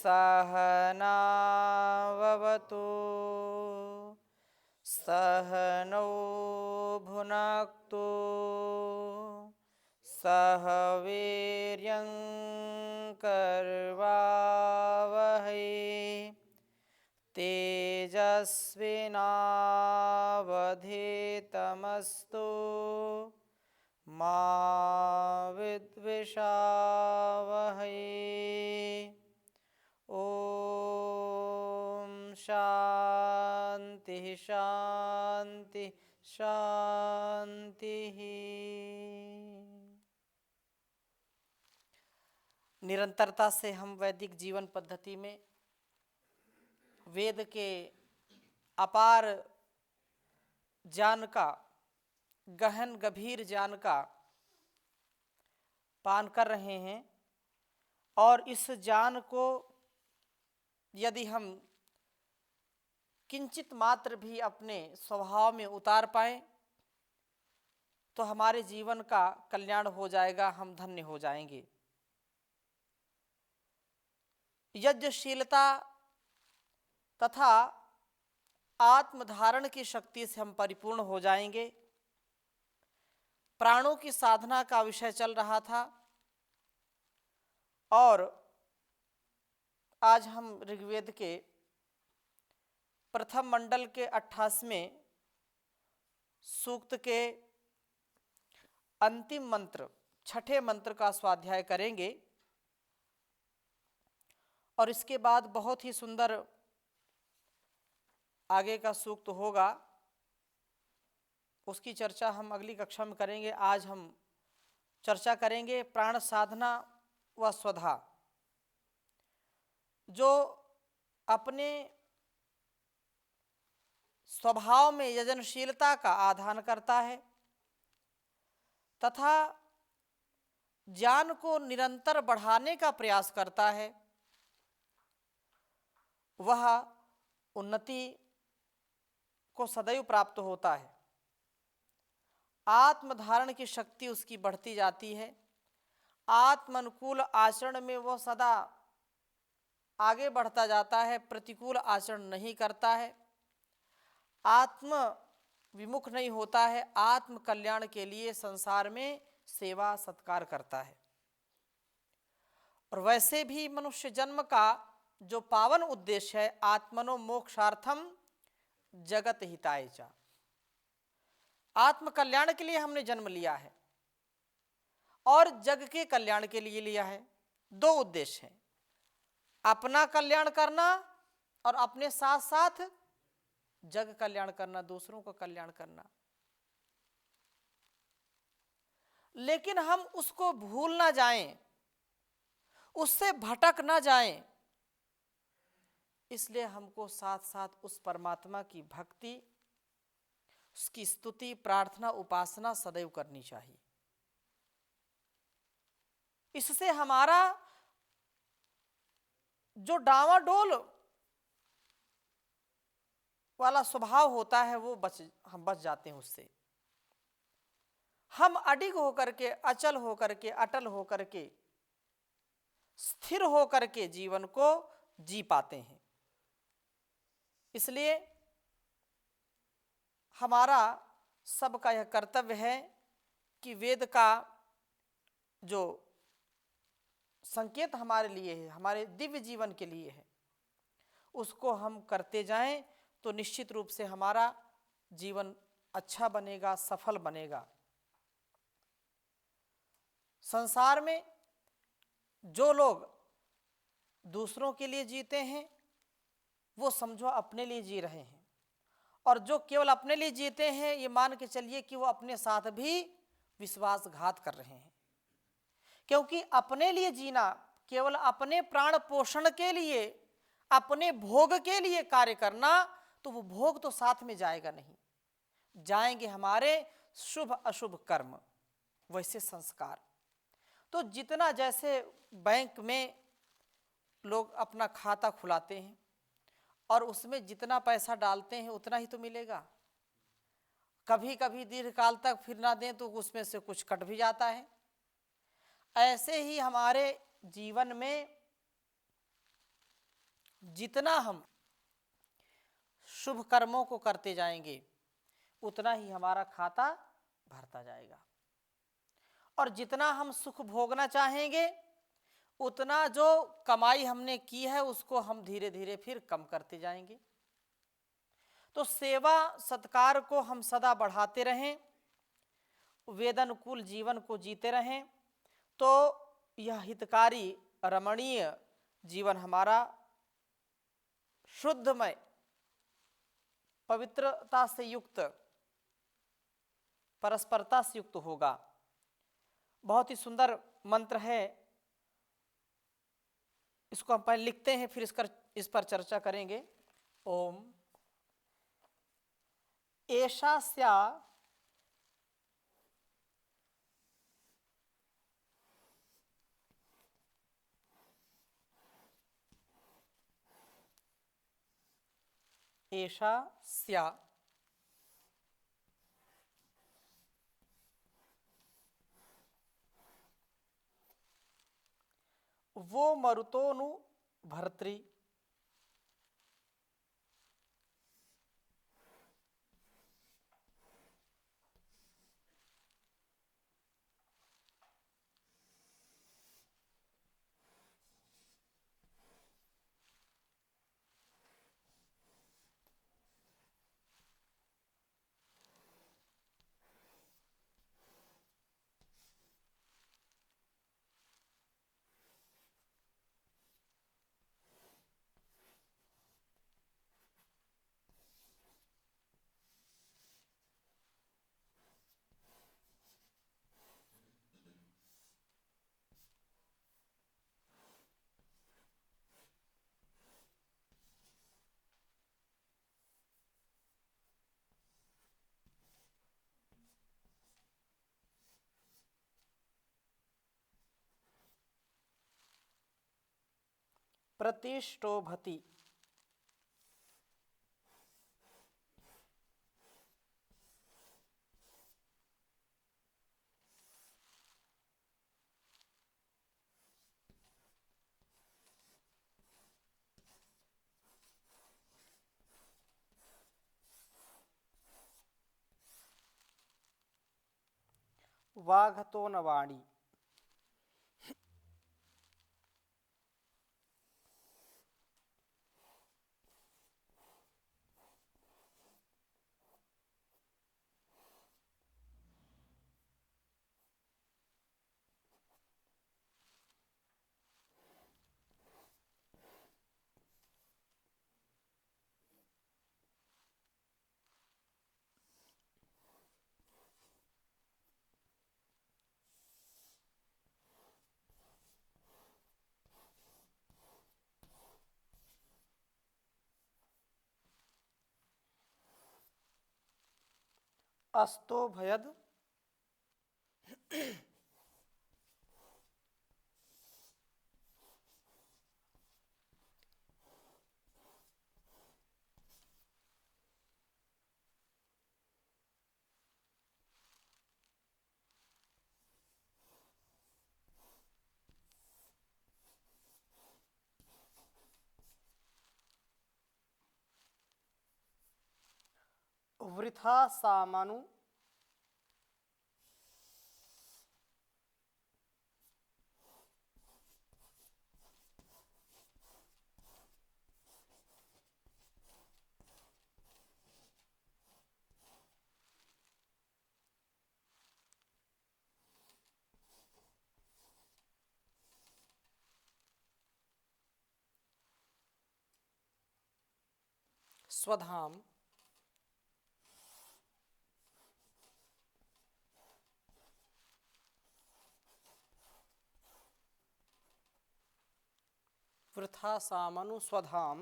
सहनाववतु सहनौ भुनक्तु सह वीर्यं करवावहै तेजस्विनावधीतमस्तु मा विद्विषावहै। ओम शांति शांति शांति। निरंतरता से हम वैदिक जीवन पद्धति में वेद के अपार ज्ञान का, गहन गंभीर ज्ञान का पान कर रहे हैं। और इस ज्ञान को यदि हम किंचित मात्र भी अपने स्वभाव में उतार पाएं तो हमारे जीवन का कल्याण हो जाएगा, हम धन्य हो जाएंगे। यज्ञशीलता तथा आत्मधारण की शक्ति से हम परिपूर्ण हो जाएंगे। प्राणों की साधना का विषय चल रहा था और आज हम ऋग्वेद के प्रथम मंडल के 28वें सूक्त के अंतिम मंत्र, छठे मंत्र का स्वाध्याय करेंगे। और इसके बाद बहुत ही सुंदर आगे का सूक्त होगा, उसकी चर्चा हम अगली कक्षा में करेंगे। आज हम चर्चा करेंगे प्राण साधना व स्वधा। जो अपने स्वभाव में यजनशीलता का आधान करता है तथा ज्ञान को निरंतर बढ़ाने का प्रयास करता है, वह उन्नति को सदैव प्राप्त होता है। आत्मधारण की शक्ति उसकी बढ़ती जाती है। आत्मानुकूल आचरण में वह सदा आगे बढ़ता जाता है, प्रतिकूल आचरण नहीं करता है, आत्म विमुख नहीं होता है, आत्म कल्याण के लिए संसार में सेवा सत्कार करता है। और वैसे भी मनुष्य जन्म का जो पावन उद्देश्य है, आत्मनो मोक्षार्थम जगत हिताय च, आत्म कल्याण के लिए हमने जन्म लिया है और जग के कल्याण के लिए लिया है। दो उद्देश्य हैं, अपना कल्याण करना और अपने साथ साथ जग कल्याण करना, दूसरों का कल्याण करना। लेकिन हम उसको भूल ना जाएं, उससे भटक ना जाएं, इसलिए हमको साथ साथ उस परमात्मा की भक्ति, उसकी स्तुति, प्रार्थना, उपासना सदैव करनी चाहिए। इससे हमारा जो डावाडोल वाला स्वभाव होता है वो हम बच जाते हैं उससे। हम अडिग होकर के, अचल होकर के, अटल होकर के, स्थिर होकर के जीवन को जी पाते हैं। इसलिए हमारा सबका यह कर्तव्य है कि वेद का जो संकेत हमारे लिए है, हमारे दिव्य जीवन के लिए है, उसको हम करते जाएं तो निश्चित रूप से हमारा जीवन अच्छा बनेगा, सफल बनेगा। संसार में जो लोग दूसरों के लिए जीते हैं वो समझो अपने लिए जी रहे हैं, और जो केवल अपने लिए जीते हैं ये मान के चलिए कि वो अपने साथ भी विश्वासघात कर रहे हैं। क्योंकि अपने लिए जीना, केवल अपने प्राण पोषण के लिए, अपने भोग के लिए कार्य करना, तो वो भोग तो साथ में जाएगा नहीं, जाएंगे हमारे शुभ अशुभ कर्म, वैसे संस्कार। तो जितना, जैसे बैंक में लोग अपना खाता खुलाते हैं और उसमें जितना पैसा डालते हैं उतना ही तो मिलेगा। कभी कभी दीर्घकाल तक फिर ना दें तो उसमें से कुछ कट भी जाता है। ऐसे ही हमारे जीवन में जितना हम शुभ कर्मों को करते जाएंगे उतना ही हमारा खाता भरता जाएगा, और जितना हम सुख भोगना चाहेंगे उतना जो कमाई हमने की है उसको हम धीरे धीरे फिर कम करते जाएंगे। तो सेवा सत्कार को हम सदा बढ़ाते रहें, वेदानुकूल जीवन को जीते रहें, तो यह हितकारी रमणीय जीवन हमारा शुद्धमय पवित्रता से युक्त परस्परता से युक्त होगा। बहुत ही सुंदर मंत्र है, इसको हम पहले लिखते हैं फिर इस पर चर्चा करेंगे। ओम एषा स्या एषा स्या वो मरुतोनु भर्तृ प्रतिष्ठोभति। वाघतो न वाणी। अस्तो भयद वृथा सामनु स्वधाम वृथा सामनु स्वधाम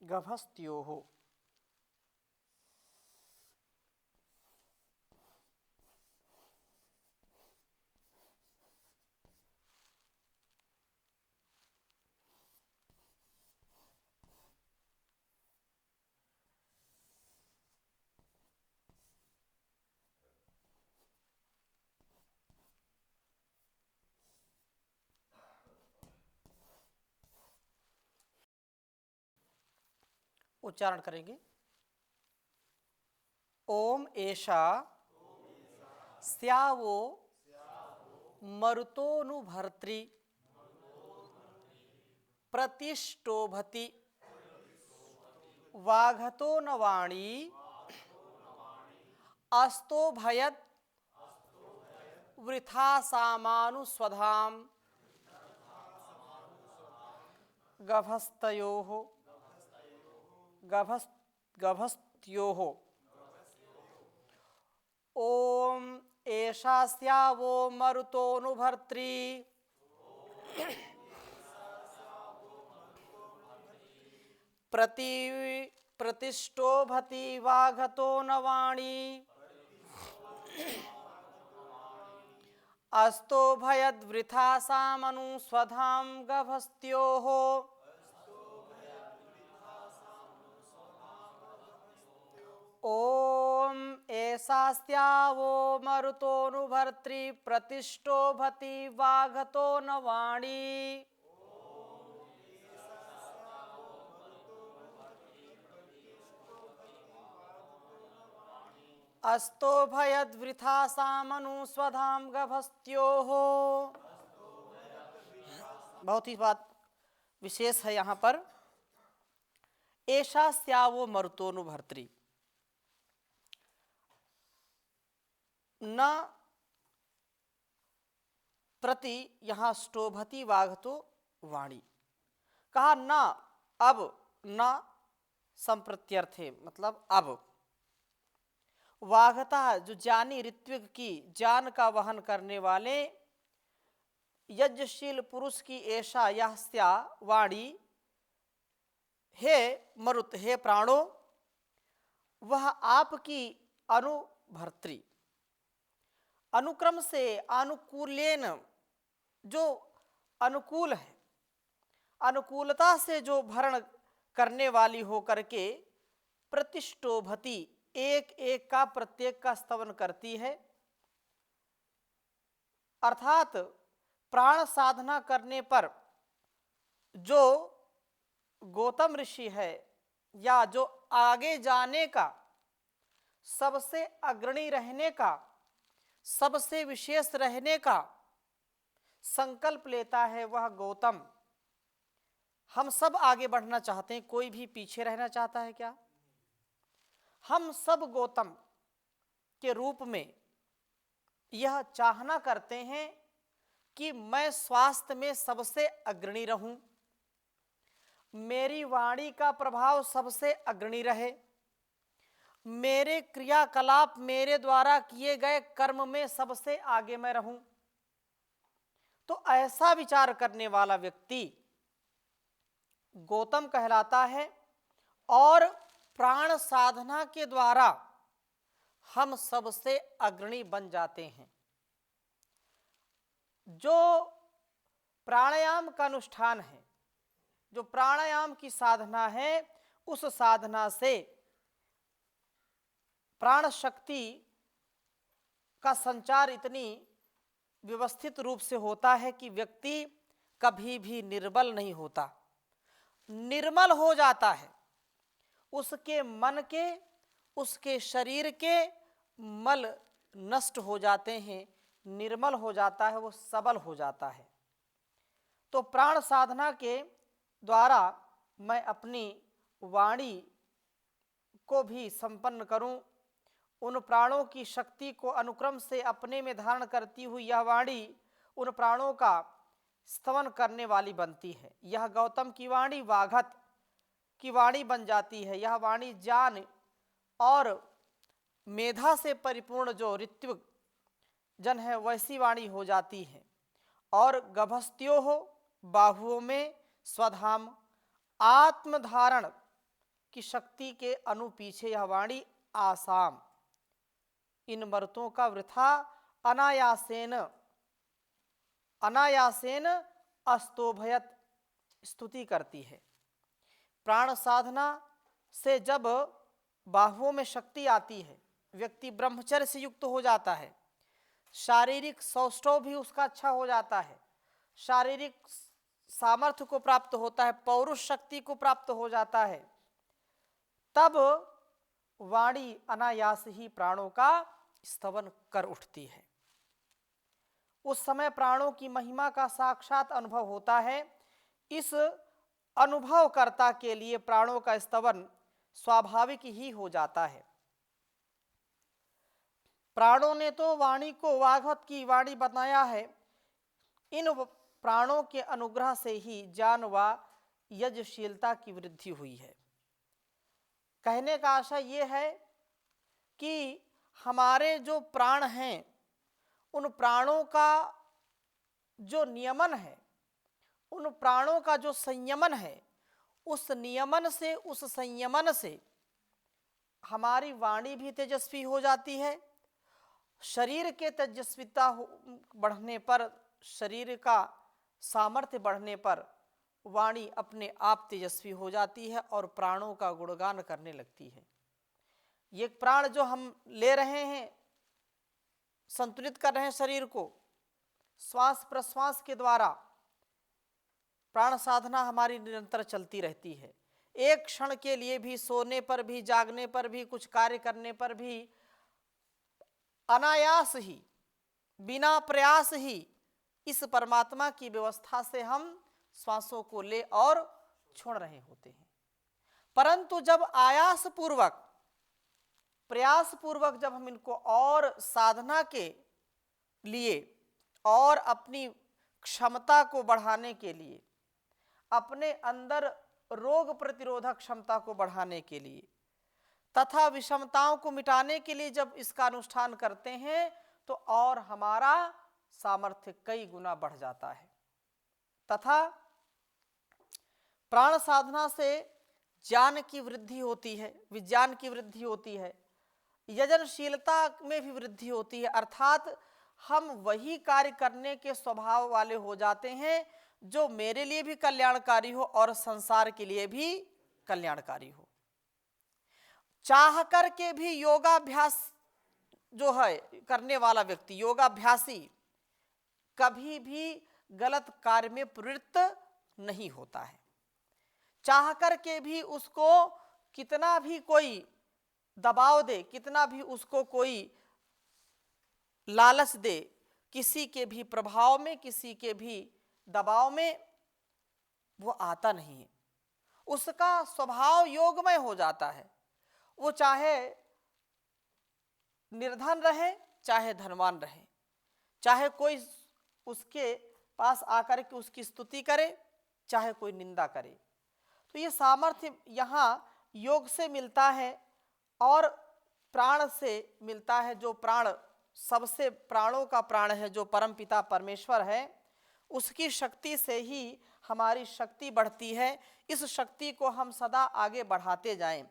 गभस्त्योः। उच्चारण करेंगे। ओम एषा स्यावो मरुतोऽनुभर्त्री प्रतिष्ठोभति वाघतो न वाणी अस्तो भयत वृथा सामानुस्वधाम गभस्तयोः गभस्त्योः। ओम एषा स्यावो मरुतोऽनुभर्त्री प्रतिष्ठोभति वाघतो न वाणी अस्तो भयद्वृथा सामनुस्वधाम गभस्त्योः। ओम एषा स्यावो मरुतोऽनुभर्त्री प्रतिष्ठोभति वाघतो न वाणी अस्तो भयद्वृथा सामनुस्वधाम गभस्त्योः। बहुत ही बात विशेष है यहाँ पर। एषा स्यावो मरुतोऽनुभर्त्री, न प्रति यहाँ स्टोभति वाघतो वाणी कहा, न अब, न संप्रत्यर्थे मतलब अब, वाघता जो जानी ऋत्विक की जान का वहन करने वाले यज्ञशील पुरुष की ऐसा यह स्या वाणी, हे मरुत, हे प्राणो, वह आपकी अनुभर्त्री, अनुक्रम से अनुकूलेन, जो अनुकूल है, अनुकूलता से जो भरण करने वाली हो करके, प्रतिष्ठोभति, एक एक का प्रत्येक का स्तवन करती है। अर्थात प्राण साधना करने पर जो गौतम ऋषि है या जो आगे जाने का, सबसे अग्रणी रहने का, सबसे विशेष रहने का संकल्प लेता है, वह गौतम। हम सब आगे बढ़ना चाहते हैं, कोई भी पीछे रहना चाहता है क्या? हम सब गौतम के रूप में यह चाहना करते हैं कि मैं स्वास्थ्य में सबसे अग्रणी रहूं, मेरी वाणी का प्रभाव सबसे अग्रणी रहे, मेरे क्रियाकलाप, मेरे द्वारा किए गए कर्म में सबसे आगे मैं रहूं। तो ऐसा विचार करने वाला व्यक्ति गौतम कहलाता है। और प्राण साधना के द्वारा हम सबसे अग्रणी बन जाते हैं। जो प्राणायाम का अनुष्ठान है, जो प्राणायाम की साधना है, उस साधना से प्राण शक्ति का संचार इतनी व्यवस्थित रूप से होता है कि व्यक्ति कभी भी निर्बल नहीं होता, निर्मल हो जाता है। उसके मन के, उसके शरीर के मल नष्ट हो जाते हैं, निर्मल हो जाता है, वो सबल हो जाता है। तो प्राण साधना के द्वारा मैं अपनी वाणी को भी संपन्न करूं, उन प्राणों की शक्ति को अनुक्रम से अपने में धारण करती हुई यह वाणी उन प्राणों का स्तवन करने वाली बनती है। यह गौतम की वाणी वाघत की वाणी बन जाती है। यह वाणी ज्ञान और मेधा से परिपूर्ण जो ऋत्विक जन है वैसी वाणी हो जाती है। और गभस्त्यो हो, बाहुओं में स्वधाम, आत्मधारण की शक्ति के अनुपीछे यह वाणी आसाम, इन मर्तों का वृथा अनायासेन अनायासेन अस्तोभयत स्तुति करती है। प्राण साधना से जब बाहुओं में शक्ति आती है, व्यक्ति ब्रह्मचर्य से युक्त हो जाता है, शारीरिक सौष्ठव भी उसका अच्छा हो जाता है, शारीरिक सामर्थ्य को प्राप्त होता है, पौरुष शक्ति को प्राप्त हो जाता है, तब वाणी अनायास ही प्राणों का स्तवन कर उठती है। उस समय प्राणों की महिमा का साक्षात अनुभव होता है। इस अनुभवकर्ता के लिए प्राणों का स्तवन स्वाभाविक ही हो जाता है। प्राणों ने तो वाणी को वाग्वत की वाणी बताया है। इन प्राणों के अनुग्रह से ही ज्ञान व यजशीलता की वृद्धि हुई है। कहने का आशय ये है कि हमारे जो प्राण हैं, उन प्राणों का जो नियमन है, उन प्राणों का जो संयमन है, उस नियमन से, उस संयमन से हमारी वाणी भी तेजस्वी हो जाती है। शरीर के तेजस्विता बढ़ने पर, शरीर का सामर्थ्य बढ़ने पर वाणी अपने आप तेजस्वी हो जाती है और प्राणों का गुणगान करने लगती है। ये प्राण जो हम ले रहे हैं, संतुलित कर रहे हैं शरीर को, श्वास प्रश्वास के द्वारा प्राण साधना हमारी निरंतर चलती रहती है। एक क्षण के लिए भी, सोने पर भी, जागने पर भी, कुछ कार्य करने पर भी अनायास ही, बिना प्रयास ही इस परमात्मा की व्यवस्था से हम श्वासों को ले और छोड़ रहे होते हैं। परंतु जब आयास पूर्वक, प्रयास पूर्वक जब हम इनको और साधना के लिए और अपनी क्षमता को बढ़ाने के लिए, अपने अंदर रोग प्रतिरोधक क्षमता को बढ़ाने के लिए तथा विषमताओं को मिटाने के लिए जब इसका अनुष्ठान करते हैं, तो और हमारा सामर्थ्य कई गुना बढ़ जाता है। तथा प्राण साधना से ज्ञान की वृद्धि होती है, विज्ञान की वृद्धि होती है, यजनशीलता में भी वृद्धि होती है। अर्थात हम वही कार्य करने के स्वभाव वाले हो जाते हैं जो मेरे लिए भी कल्याणकारी हो और संसार के लिए भी कल्याणकारी हो। चाह कर के भी योगाभ्यास जो है करने वाला व्यक्ति, योगाभ्यासी, कभी भी गलत कार्य में प्रवृत्त नहीं होता है। चाह कर के भी उसको कितना भी कोई दबाव दे, कितना भी उसको कोई लालच दे, किसी के भी प्रभाव में, किसी के भी दबाव में वो आता नहीं है। उसका स्वभाव योगमय हो जाता है। वो चाहे निर्धन रहे, चाहे धनवान रहे, चाहे कोई उसके पास आकर के उसकी स्तुति करे, चाहे कोई निंदा करे। तो ये सामर्थ्य यहाँ योग से मिलता है और प्राण से मिलता है। जो प्राण सबसे प्राणों का प्राण है, जो परमपिता परमेश्वर है, उसकी शक्ति से ही हमारी शक्ति बढ़ती है। इस शक्ति को हम सदा आगे बढ़ाते जाएं।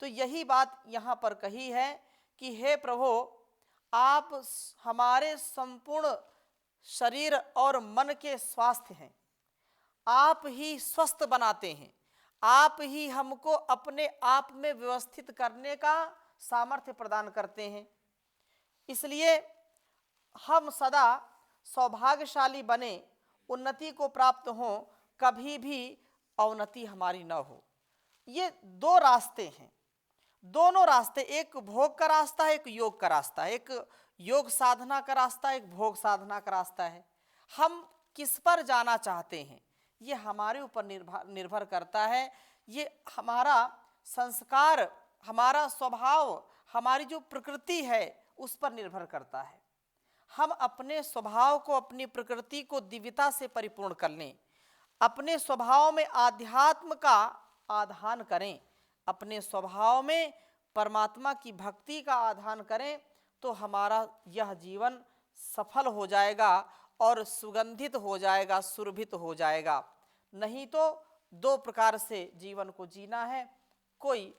तो यही बात यहाँ पर कही है कि हे प्रभु, आप हमारे संपूर्ण शरीर और मन के स्वास्थ्य हैं, आप ही स्वस्थ बनाते हैं, आप ही हमको अपने आप में व्यवस्थित करने का सामर्थ्य प्रदान करते हैं। इसलिए हम सदा सौभाग्यशाली बने, उन्नति को प्राप्त हो, कभी भी अवनति हमारी न हो। ये दो रास्ते हैं, दोनों रास्ते, एक भोग का रास्ता है, एक योग का रास्ता है, एक योग साधना का रास्ता, एक भोग साधना का रास्ता है। हम किस पर जाना चाहते हैं ये हमारे ऊपर निर्भर करता है। ये हमारा संस्कार, हमारा स्वभाव, हमारी जो प्रकृति है उस पर निर्भर करता है। हम अपने स्वभाव को, अपनी प्रकृति को दिव्यता से परिपूर्ण कर लें, अपने स्वभाव में आध्यात्म का आधान करें, अपने स्वभाव में परमात्मा की भक्ति का आधान करें, तो हमारा यह जीवन सफल हो जाएगा और सुगंधित हो जाएगा, सुरभित हो जाएगा। नहीं तो दो प्रकार से जीवन को जीना है। कोई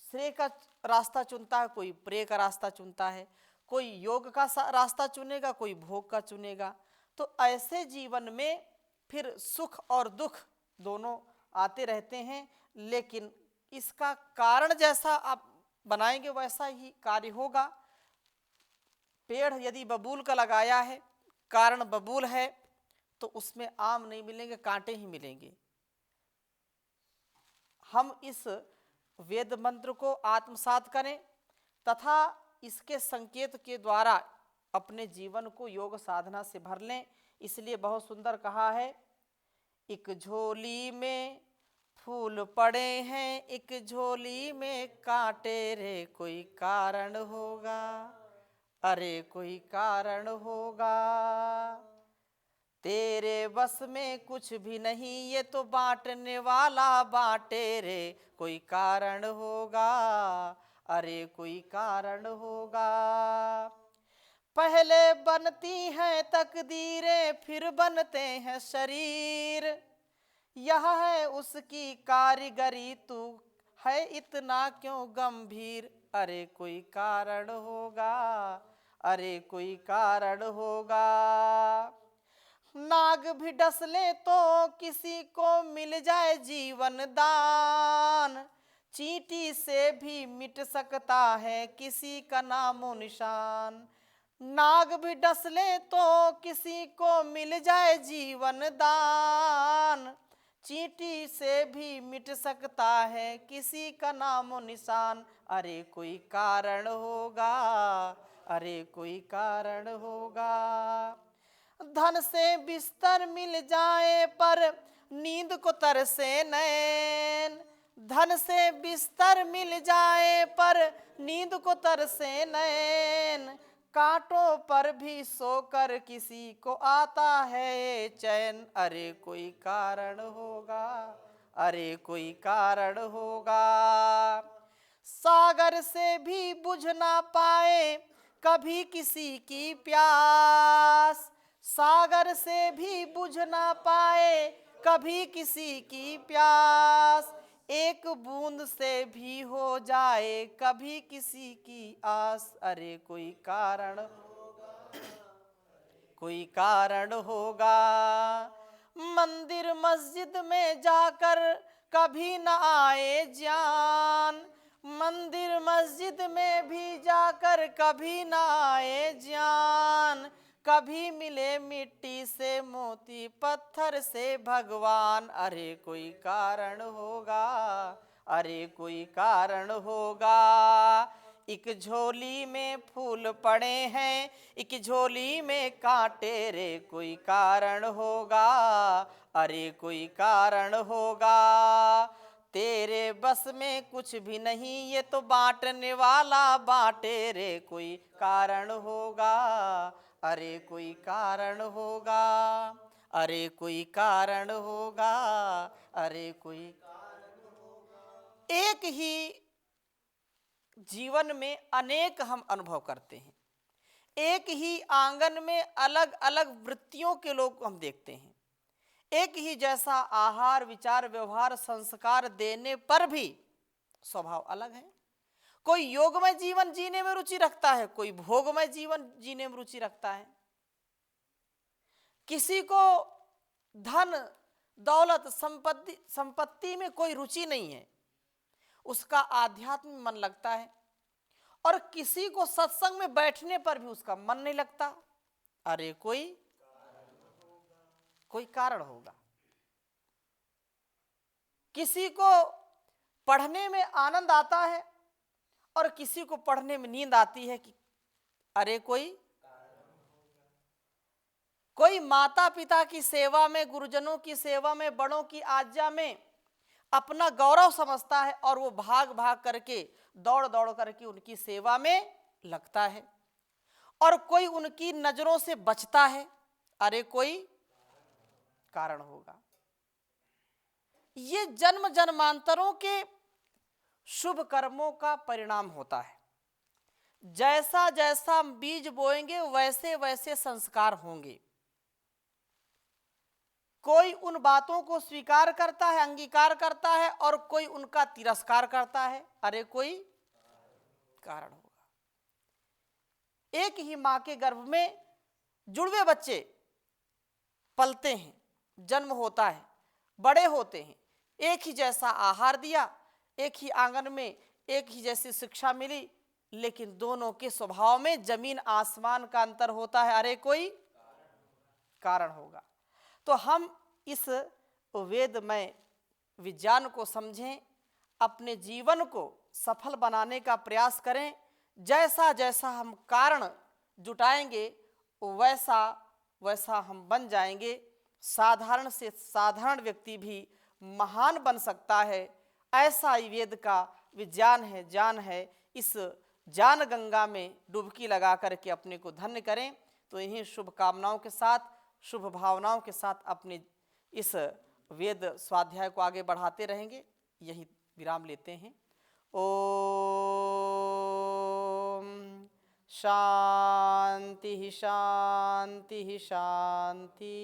श्रेय का रास्ता चुनता है, कोई प्रेय का रास्ता चुनता है, कोई योग का रास्ता चुनेगा, कोई भोग का चुनेगा। तो ऐसे जीवन में फिर सुख और दुख दोनों आते रहते हैं, लेकिन इसका कारण जैसा आप बनाएंगे वैसा ही कार्य होगा। पेड़ यदि बबूल का लगाया है, कारण बबूल है, तो उसमें आम नहीं मिलेंगे, कांटे ही मिलेंगे। हम इस वेद मंत्र को आत्मसात करें तथा इसके संकेत के द्वारा अपने जीवन को योग साधना से भर लें। इसलिए बहुत सुंदर कहा है, एक झोली में फूल पड़े हैं, एक झोली में कांटे रे, कोई कारण होगा, अरे कोई कारण होगा। तेरे बस में कुछ भी नहीं, ये तो बांटने वाला बांटे रे, कोई कारण होगा, अरे कोई कारण होगा। पहले बनती हैं तकदीरें, फिर बनते हैं शरीर, यह है उसकी कारीगरी, तू है इतना क्यों गंभीर, अरे कोई कारण होगा, अरे कोई कारण होगा। नाग भी डस ले तो किसी को मिल जाए जीवन दान, चींटी से भी मिट सकता है किसी का नामो निशान। नाग भी डस ले तो किसी को मिल जाए जीवन दान, चींटी से भी मिट सकता है किसी का नामो निशान, अरे कोई कारण होगा, अरे कोई कारण होगा। धन से बिस्तर मिल जाए पर नींद को तरसे नैन, धन से बिस्तर मिल जाए पर नींद को तरसे नैन, कांटों पर भी सोकर किसी को आता है चैन, अरे कोई कारण होगा, अरे कोई कारण होगा। सागर से भी बुझ ना पाए कभी किसी की प्यास, सागर से भी बुझ ना पाए कभी किसी की प्यास, एक बूंद से भी हो जाए कभी किसी की आस, अरे कोई कारण होगा, कोई कारण होगा। मंदिर मस्जिद में जाकर कभी न आए ज्ञान, मंदिर मस्जिद में भी जाकर कभी न आए ज्ञान, कभी मिले मिट्टी से मोती पत्थर से भगवान, अरे कोई कारण होगा, अरे कोई कारण होगा। एक झोली में फूल पड़े हैं, एक झोली में कांटे रे, कोई कारण होगा, अरे कोई कारण होगा। तेरे बस में कुछ भी नहीं, ये तो बांटने वाला बांटे रे, कोई कारण होगा, अरे कोई कारण होगा, अरे कोई कारण होगा, अरे कोई। एक ही जीवन में अनेक हम अनुभव करते हैं, एक ही आंगन में अलग अलग वृत्तियों के लोग हम देखते हैं, एक ही जैसा आहार विचार व्यवहार संस्कार देने पर भी स्वभाव अलग है। कोई योगमय जीवन जीने में रुचि रखता है, कोई भोगमय जीवन जीने में रुचि रखता है। किसी को धन दौलत संपत्ति में कोई रुचि नहीं है, उसका आध्यात्म में मन लगता है, और किसी को सत्संग में बैठने पर भी उसका मन नहीं लगता, अरे कोई कारण होगा। किसी को पढ़ने में आनंद आता है और किसी को पढ़ने में नींद आती है, कि अरे कोई माता पिता की सेवा में, गुरुजनों की सेवा में, बड़ों की आज्ञा में अपना गौरव समझता है और वो भाग भाग करके दौड़ दौड़ करके उनकी सेवा में लगता है, और कोई उनकी नजरों से बचता है, अरे कोई कारण होगा। ये जन्म जन्मांतरों के शुभ कर्मों का परिणाम होता है। जैसा जैसा बीज बोएंगे वैसे वैसे संस्कार होंगे। कोई उन बातों को स्वीकार करता है, अंगीकार करता है, और कोई उनका तिरस्कार करता है, अरे कोई कारण होगा। एक ही मां के गर्भ में जुड़वे बच्चे पलते हैं, जन्म होता है, बड़े होते हैं, एक ही जैसा आहार दिया, एक ही आंगन में एक ही जैसी शिक्षा मिली, लेकिन दोनों के स्वभाव में जमीन आसमान का अंतर होता है, अरे कोई कारण होगा। तो हम इस वेदमय विज्ञान को समझें, अपने जीवन को सफल बनाने का प्रयास करें। जैसा जैसा हम कारण जुटाएंगे वैसा वैसा हम बन जाएंगे। साधारण से साधारण व्यक्ति भी महान बन सकता है, ऐसा ही वेद का विज्ञान है, ज्ञान है। इस ज्ञान गंगा में डुबकी लगा करके अपने को धन्य करें। तो इन्हीं शुभ कामनाओं के साथ, शुभ भावनाओं के साथ अपने इस वेद स्वाध्याय को आगे बढ़ाते रहेंगे। यही विराम लेते हैं। ओम शांति शांति शांति।